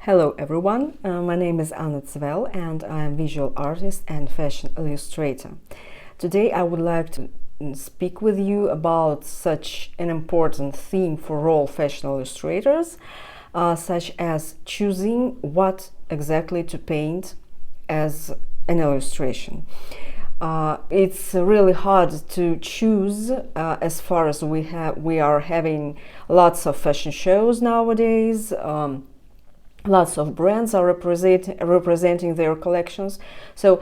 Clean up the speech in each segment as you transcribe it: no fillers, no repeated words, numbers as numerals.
Hello everyone, my name is Anna Zvel and I am visual artist and fashion illustrator. Today I would like to speak with you about such an important theme for all fashion illustrators, such as choosing what exactly to paint as an illustration. It's really hard to choose as far as we are having lots of fashion shows nowadays. Lots of brands are representing their collections. So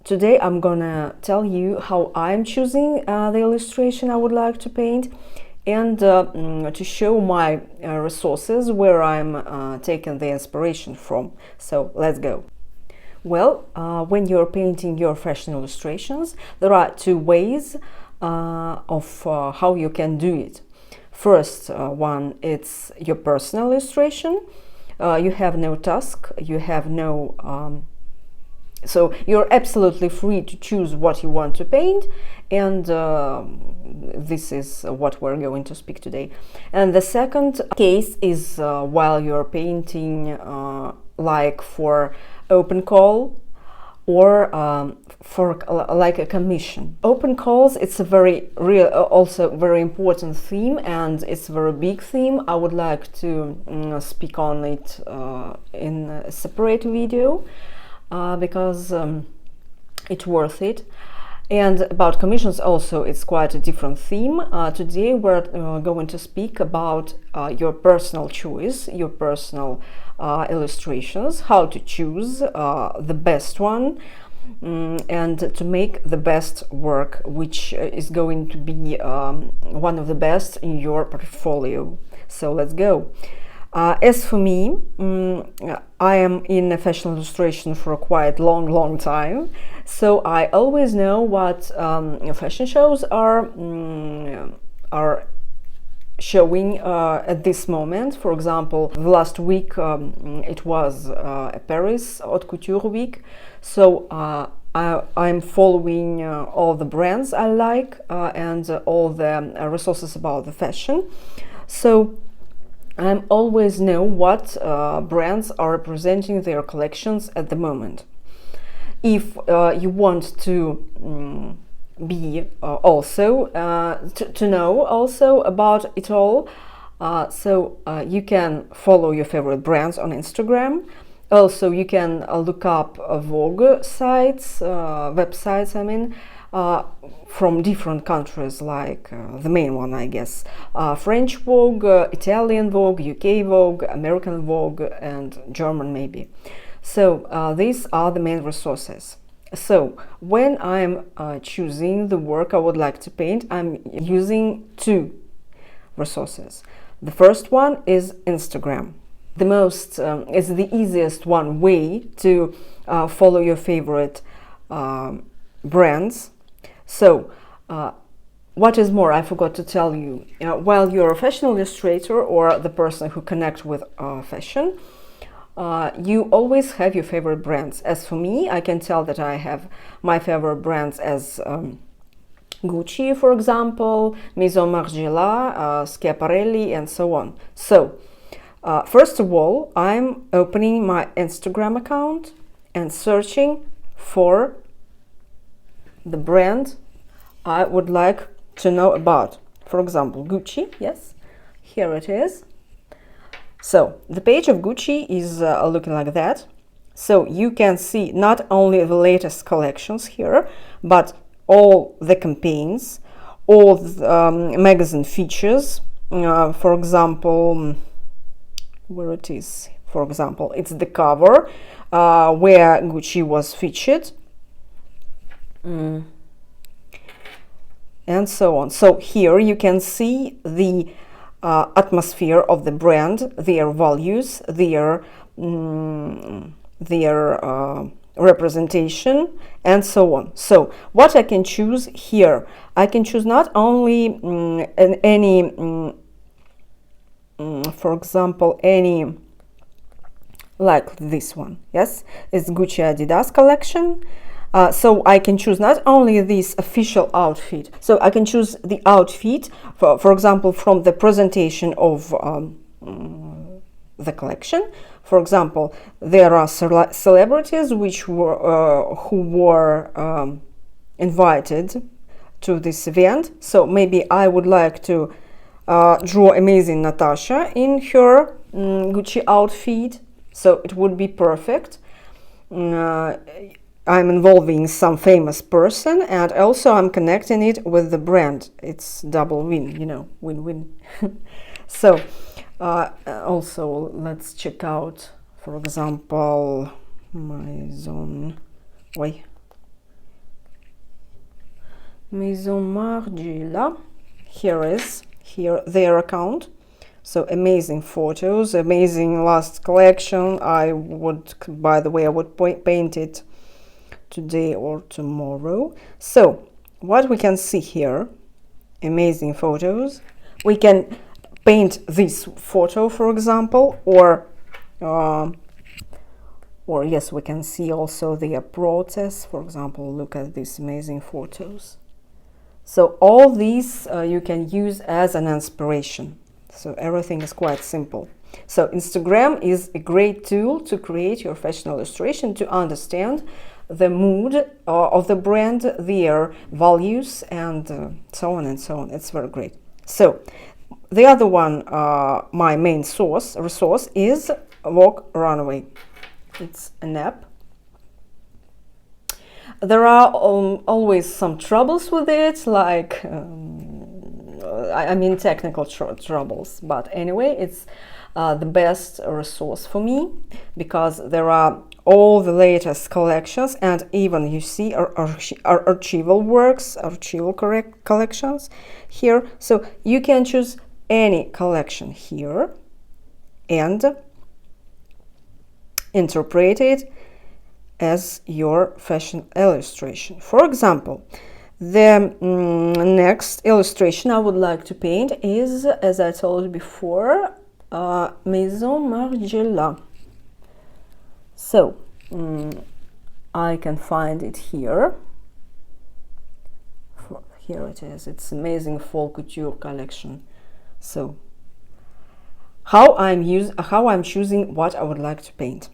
today I'm gonna tell you how I'm choosing the illustration I would like to paint, and to show my resources where I'm taking the inspiration from. So let's go. Well, when you're painting your fashion illustrations, there are two ways of how you can do it. First one, it's your personal illustration. You have no task, you have no so you're absolutely free to choose what you want to paint, and this is what we're going to speak today. And the second case is while you're painting like for open call or for like a commission. Open calls, it's a very real, also very important theme, and it's a very big theme. I would like to speak on it in a separate video because it's worth it. And about commissions also, it's quite a different theme. Today we're going to speak about your personal choice, your personal illustrations, how to choose the best one, and to make the best work, which is going to be one of the best in your portfolio. So let's go. As for me, I am in fashion illustration for a quite long time, so I always know what fashion shows are showing at this moment. For example, last week it was a Paris haute couture week, so I'm following all the brands I like and all the resources about the fashion. So I always know what brands are representing their collections at the moment. If you want to be also to know also about it all, so you can follow your favorite brands on Instagram. Also you can look up Vogue sites, websites, I mean, from different countries, like the main one, I guess, French Vogue, Italian Vogue, UK Vogue, American Vogue, and German maybe. So these are the main resources. So when I'm choosing the work I would like to paint, I'm using two resources. The first one is Instagram. The most is the easiest one way to follow your favorite brands. So what is more, I forgot to tell you, while you're a fashion illustrator or the person who connects with fashion, you always have your favorite brands. As for me, I can tell that I have my favorite brands as Gucci, for example, Maison Margiela, Schiaparelli, and so on. So first of all, I'm opening my Instagram account and searching for the brand I would like to know about. For example, Gucci, yes, here it is. So the page of Gucci is looking like that. So you can see not only the latest collections here, but all the campaigns, all the magazine features. For example, where it is, for example, it's the cover where Gucci was featured. And so on. So here you can see the atmosphere of the brand, their values, their representation, and so on. So what I can choose here, I can choose not only for example, any like this one, yes, it's Gucci Adidas collection. So I can choose not only this official outfit, so I can choose the outfit, for example, from the presentation of the collection. For example, there are celebrities which were who were invited to this event. So maybe I would like to draw amazing Natasha in her Gucci outfit. So it would be perfect. I'm involving some famous person, and also I'm connecting it with the brand. It's double win, you know, win-win. So also let's check out, for example, Maison Margiela. Here their account. So amazing photos, amazing last collection. I would, by the way, I would paint it today or tomorrow. So what we can see here, amazing photos. We can paint this photo, for example, or yes, we can see also the process. For example, look at these amazing photos. So all these you can use as an inspiration. So everything is quite simple. So Instagram is a great tool to create your fashion illustration, to understand the mood of the brand, their values, and so on and so on. It's very great. So the other one, my main resource is Runway. It's an app. There are always some troubles with it, like I mean technical troubles, but anyway, it's the best resource for me, because there are all the latest collections, and even you see archival works, collections here. So you can choose any collection here and interpret it as your fashion illustration. For example, the next illustration I would like to paint is, as I told you before, Maison Margiela. So I can find it here. Here it is. It's amazing fall couture collection. So how I'm choosing what I would like to paint.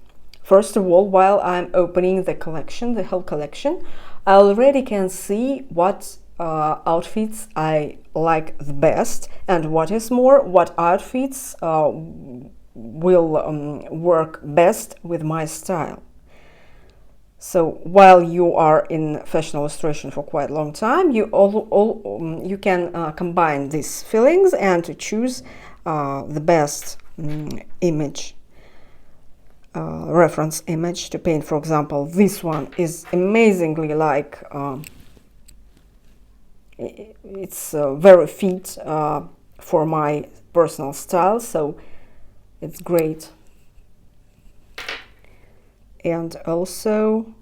First of all, while I'm opening the collection, the whole collection, I already can see what outfits I like the best, and what is more, what outfits will work best with my style. So while you are in fashion illustration for quite a long time, you can combine these feelings and to choose the best image. Reference image to paint. For example, this one is amazingly like it's very fit for my personal style, so it's great. And also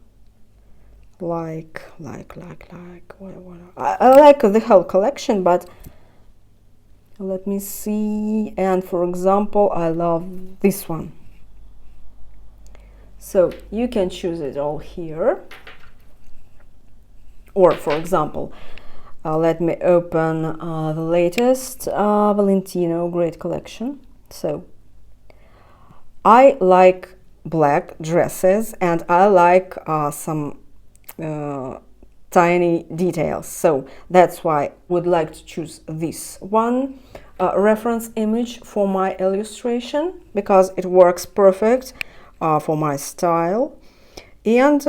like I like the whole collection, but let me see. And for example, I love this one. So you can choose it all here. Or for example, let me open the latest Valentino great collection. So I like black dresses, and I like some tiny details. So that's why I would like to choose this one reference image for my illustration, because it works perfect for my style. And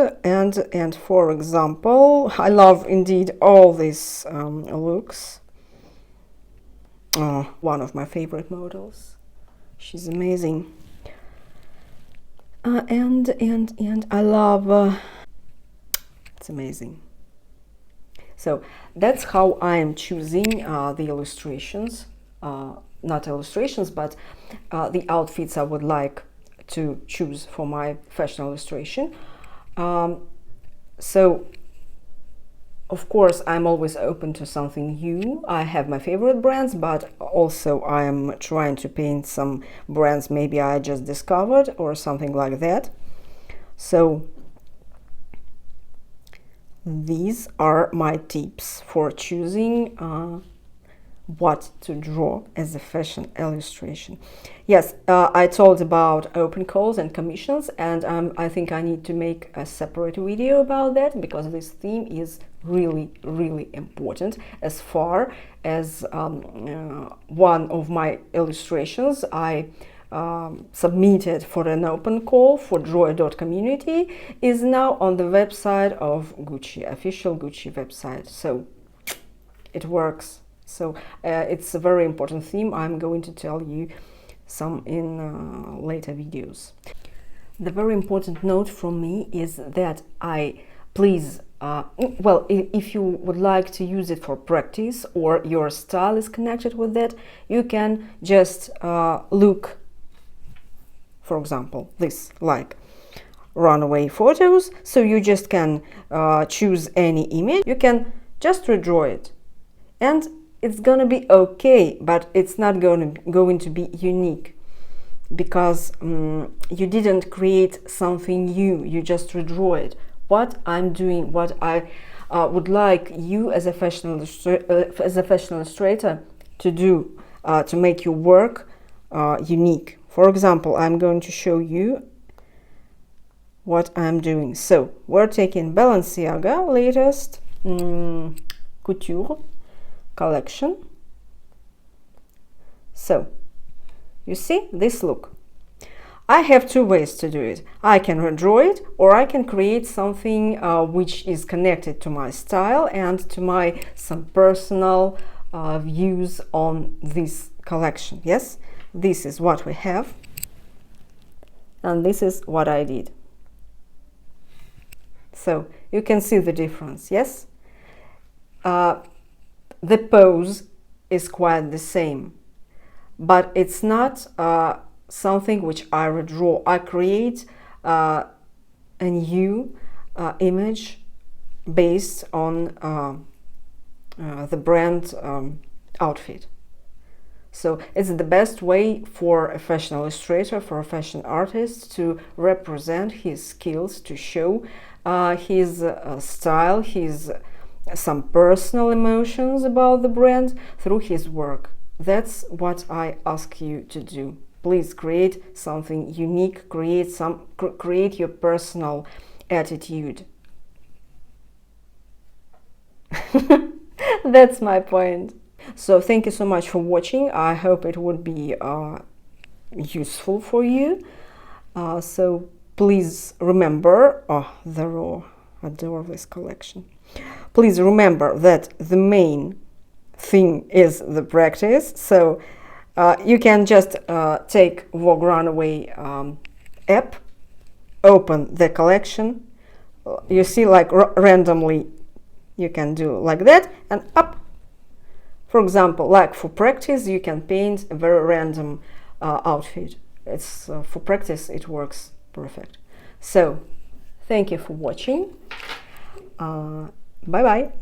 for example, I love indeed all these looks. One of my favorite models. She's amazing. And I love it's amazing. So that's how I am choosing the illustrations, not illustrations, but the outfits I would like to choose for my fashion illustration. So of course I'm always open to something new. I have my favorite brands, but also I am trying to paint some brands maybe I just discovered or something like that. So these are my tips for choosing what to draw as a fashion illustration. Yes, I told about open calls and commissions, and I think I need to make a separate video about that, because this theme is really, really important. As far as one of my illustrations I submitted for an open call for drawer.community is now on the website of Gucci, official Gucci website. So it works. So it's a very important theme. I'm going to tell you some in later videos. The very important note from me is that please, well, if you would like to use it for practice or your style is connected with that, you can just look, for example, this, like Runway photos. So you just can choose any image, you can just redraw it, and it's gonna be okay, but it's not going to be unique, because you didn't create something new, you just redraw it. What I'm doing, what I would like you as a fashion illustrator to do to make your work unique. For example, I'm going to show you what I'm doing. So we're taking Balenciaga latest couture collection. So you see this look. I have two ways to do it. I can redraw it, or I can create something which is connected to my style and to my some personal views on this collection. Yes, this is what we have, and this is what I did. So you can see the difference. Yes, the pose is quite the same, but it's not something which I redraw. I create a new image based on the brand outfit. So it's the best way for a fashion illustrator, for a fashion artist, to represent his skills, to show his style, his some personal emotions about the brand through his work. That's what I ask you to do. Please create something unique, create your personal attitude. That's my point. So thank you so much for watching. I hope it would be useful for you. So please remember, the raw, adore this collection. Please remember that the main thing is the practice. So you can just take Vogue Runway app, open the collection. You see, like randomly, you can do like that and up. For example, like for practice, you can paint a very random outfit. It's for practice, it works perfect. So, thank you for watching. Bye bye.